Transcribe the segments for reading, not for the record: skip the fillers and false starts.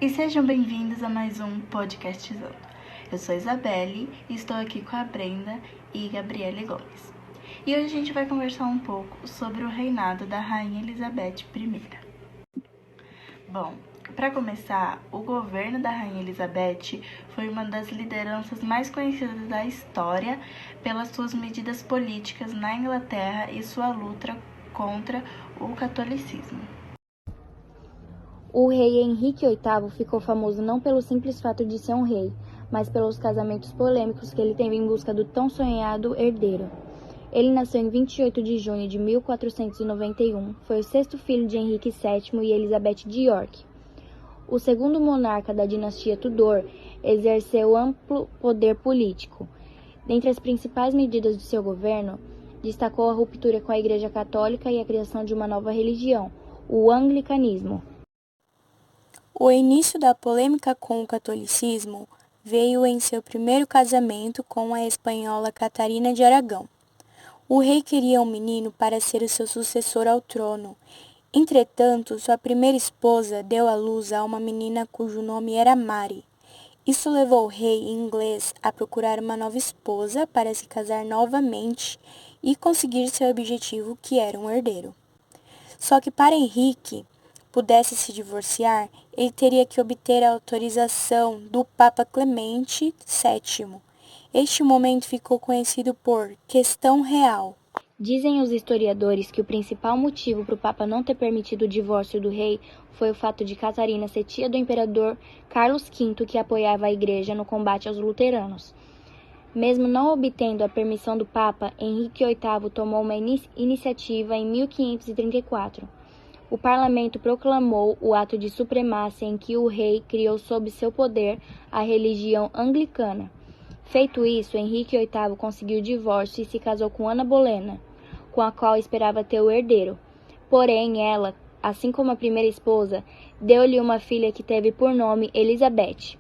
E sejam bem-vindos a mais um Podcastzando. Eu sou Isabelle e estou aqui com a Brenda e Gabriele Gomes. E hoje a gente vai conversar um pouco sobre o reinado da Rainha Elizabeth I. Bom, para começar, o governo da Rainha Elizabeth foi uma das lideranças mais conhecidas da história pelas suas medidas políticas na Inglaterra e sua luta contra o catolicismo. O rei Henrique VIII ficou famoso não pelo simples fato de ser um rei, mas pelos casamentos polêmicos que ele teve em busca do tão sonhado herdeiro. Ele nasceu em 28 de junho de 1491, foi o sexto filho de Henrique VII e Elizabeth de York. O segundo monarca da dinastia Tudor exerceu amplo poder político. Dentre as principais medidas de seu governo, destacou a ruptura com a Igreja Católica e a criação de uma nova religião, o anglicanismo. O início da polêmica com o catolicismo veio em seu primeiro casamento com a espanhola Catarina de Aragão. O rei queria um menino para ser o seu sucessor ao trono. Entretanto, sua primeira esposa deu à luz a uma menina cujo nome era Mary. Isso levou o rei inglês a procurar uma nova esposa para se casar novamente e conseguir seu objetivo, que era um herdeiro. Só que para Henrique pudesse se divorciar, ele teria que obter a autorização do Papa Clemente VII. Este momento ficou conhecido por Questão Real. Dizem os historiadores que o principal motivo para o Papa não ter permitido o divórcio do rei foi o fato de Catarina ser tia do imperador Carlos V, que apoiava a Igreja no combate aos luteranos. Mesmo não obtendo a permissão do Papa, Henrique VIII tomou uma iniciativa em 1534. O parlamento proclamou o ato de supremacia em que o rei criou sob seu poder a religião anglicana. Feito isso, Henrique VIII conseguiu o divórcio e se casou com Ana Bolena, com a qual esperava ter o herdeiro. Porém, ela, assim como a primeira esposa, deu-lhe uma filha que teve por nome Elizabeth.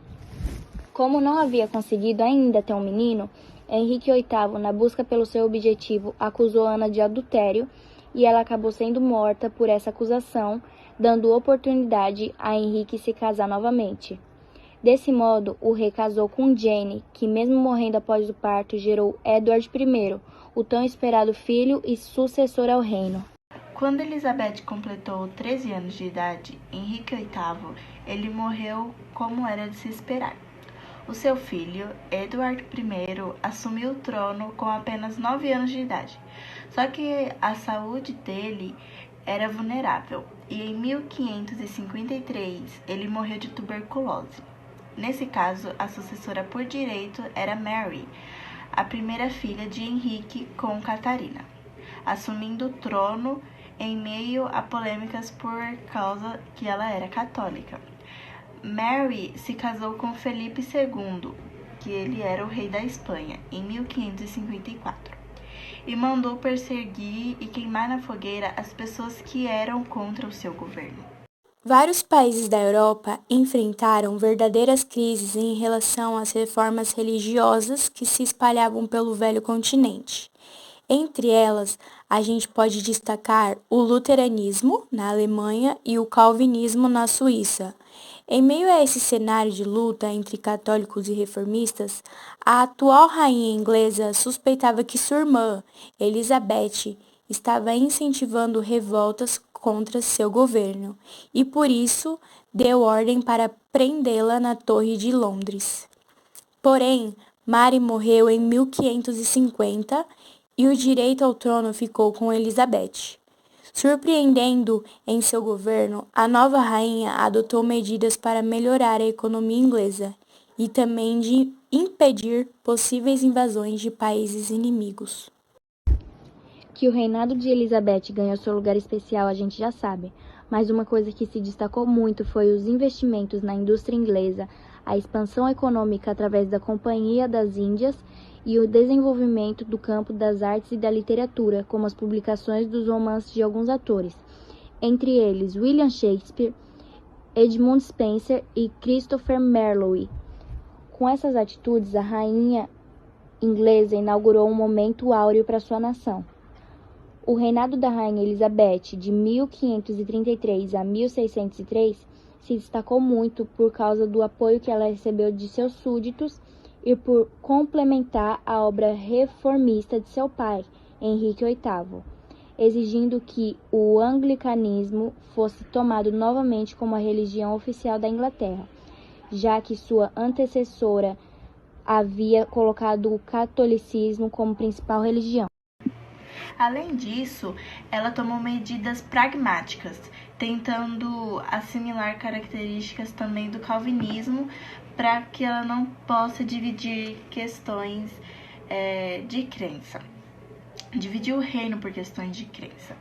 Como não havia conseguido ainda ter um menino, Henrique VIII, na busca pelo seu objetivo, acusou Ana de adultério e ela acabou sendo morta por essa acusação, dando oportunidade a Henrique se casar novamente. Desse modo, o rei casou com Jane, que mesmo morrendo após o parto, gerou Edward I, o tão esperado filho e sucessor ao reino. Quando Elizabeth completou 13 anos de idade, Henrique VIII, ele morreu como era de se esperar. O seu filho, Edward I, assumiu o trono com apenas 9 anos de idade. Só que a saúde dele era vulnerável e em 1553 ele morreu de tuberculose. Nesse caso, a sucessora por direito era Mary, a primeira filha de Henrique com Catarina, assumindo o trono em meio a polêmicas por causa que ela era católica. Mary se casou com Felipe II, que ele era o rei da Espanha, em 1554, e mandou perseguir e queimar na fogueira as pessoas que eram contra o seu governo. Vários países da Europa enfrentaram verdadeiras crises em relação às reformas religiosas que se espalhavam pelo velho continente. Entre elas, a gente pode destacar o luteranismo na Alemanha e o calvinismo na Suíça. Em meio a esse cenário de luta entre católicos e reformistas, a atual rainha inglesa suspeitava que sua irmã, Elizabeth, estava incentivando revoltas contra seu governo e, por isso, deu ordem para prendê-la na Torre de Londres. Porém, Mary morreu em 1550 e o direito ao trono ficou com Elizabeth. Surpreendendo em seu governo, a nova rainha adotou medidas para melhorar a economia inglesa e também de impedir possíveis invasões de países inimigos. Que o reinado de Elizabeth ganhou seu lugar especial a gente já sabe, mas uma coisa que se destacou muito foi os investimentos na indústria inglesa, a expansão econômica através da Companhia das Índias e o desenvolvimento do campo das artes e da literatura, como as publicações dos romances de alguns atores, entre eles William Shakespeare, Edmund Spenser e Christopher Marlowe. Com essas atitudes, a rainha inglesa inaugurou um momento áureo para sua nação. O reinado da rainha Elizabeth, de 1533 a 1603, se destacou muito por causa do apoio que ela recebeu de seus súditos e por complementar a obra reformista de seu pai, Henrique VIII, exigindo que o anglicanismo fosse tomado novamente como a religião oficial da Inglaterra, já que sua antecessora havia colocado o catolicismo como principal religião. Além disso, ela tomou medidas pragmáticas, tentando assimilar características também do calvinismo para que ela não possa dividir questões de crença. Dividiu o reino por questões de crença.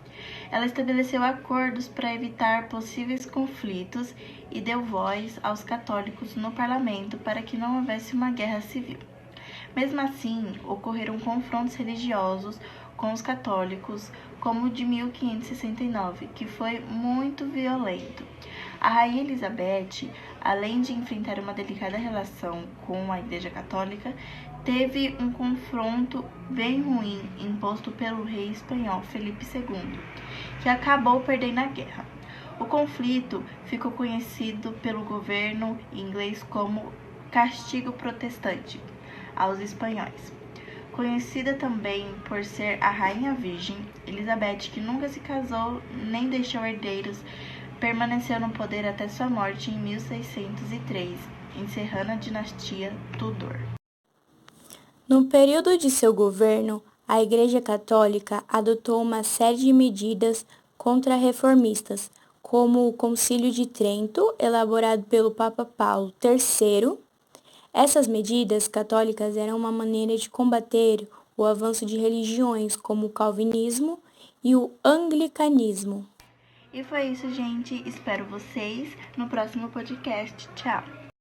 Ela estabeleceu acordos para evitar possíveis conflitos e deu voz aos católicos no parlamento para que não houvesse uma guerra civil. Mesmo assim, ocorreram confrontos religiosos com os católicos, como o de 1569, que foi muito violento. A rainha Elizabeth, além de enfrentar uma delicada relação com a Igreja Católica, teve um confronto bem ruim imposto pelo rei espanhol Felipe II, que acabou perdendo a guerra. O conflito ficou conhecido pelo governo inglês como castigo protestante aos espanhóis. Conhecida também por ser a Rainha Virgem, Elizabeth, que nunca se casou nem deixou herdeiros, permaneceu no poder até sua morte em 1603, encerrando a dinastia Tudor. No período de seu governo, a Igreja Católica adotou uma série de medidas contra-reformistas, como o Concílio de Trento, elaborado pelo Papa Paulo III. Essas medidas católicas eram uma maneira de combater o avanço de religiões como o calvinismo e o anglicanismo. E foi isso, gente. Espero vocês no próximo podcast. Tchau!